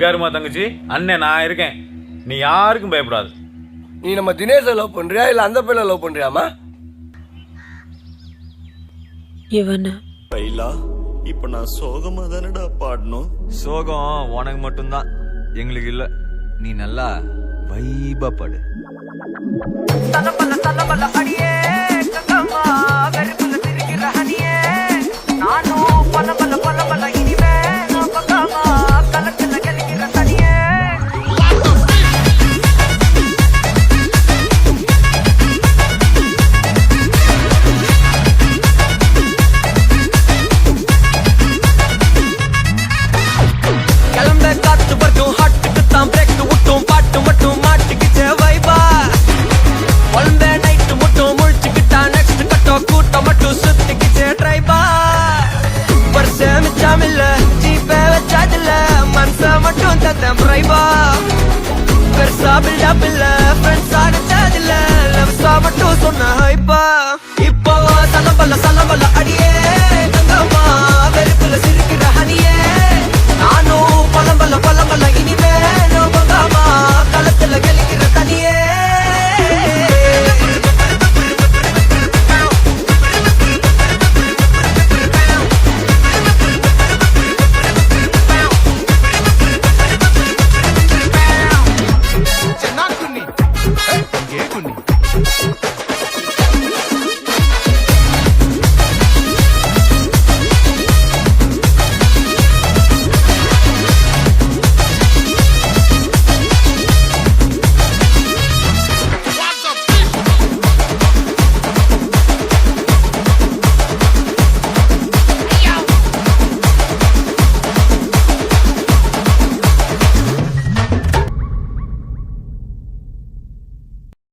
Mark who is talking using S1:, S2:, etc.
S1: உட்காருமா தங்கச்சி, அண்ணன் நான் இருக்கேன், நீ யாருக்கும் பயப்படாது.
S2: நீ நம்ம தினேஷை லவ் பண்றியா இல்ல அந்த பையனை லவ் பண்றியாமா?
S3: இவன
S4: பைலா, இப்ப நான் சோகமா தானடா பாடணும்.
S5: சோகம் உனக்கு மட்டும்தான், எங்களுக்கு இல்ல. நீ நல்லா வைபா பாடு.
S6: அடியே கங்கம்மா வெறுப்புல திரிக்கிற ஹனியே நானும் பல பல பல பல இனிமே நான் பக்காமா கலக்கல கலிக்கிற தனியே கிளம்ப காத்து வரட்டும் ஹாட்டுக்கு தான் பிரேக் விட்டும் பாட்டு மட்டும் மாட்டிக்கிச்சே வைபா ஒன்பே நைட்டு மட்டும் முழிச்சுக்கிட்டா நெக்ஸ்ட் கட்டோ கூட்டம் மட்டும் சுத்திக்கிச்சே ட்ரைபா வருஷம் மிச்சாமில்ல ஜீப்பே வச்சாதில்ல மனச மட்டும் தத்தம் ட்ரைபா பெருசா பில்டப் இல்ல ஃப்ரெண்ட்ஸா நச்சாதில்ல லவ்ஸா மட்டும் சொன்ன ஹைப்பா இப்போ சலம்பல்ல அடியே